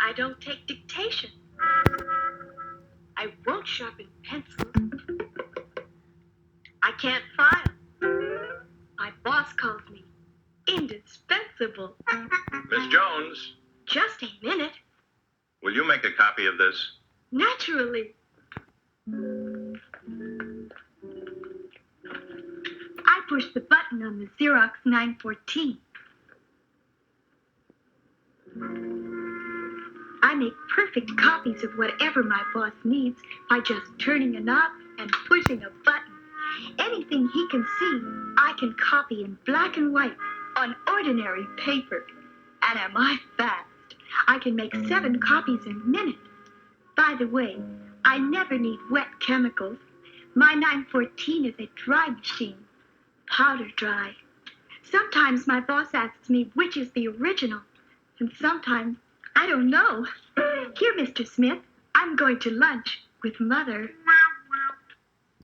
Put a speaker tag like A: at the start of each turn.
A: I don't take dictation. I won't sharpen pencils. I can't file. My boss calls me indispensable.
B: Miss Jones,
A: Just a minute.
B: will you make a copy of this?
A: Naturally. I push the button on the Xerox 914. I make perfect copies of whatever my boss needs by just turning a knob and pushing a button. Anything he can see, I can copy in black and white on ordinary paper. And am I fast? I can make 7 copies in a minute. By the way, I never need wet chemicals. My 914 is a dry machine, powder dry. Sometimes my boss asks me which is the original, and sometimes I don't know. Here, Mr. Smith, I'm going to lunch with Mother.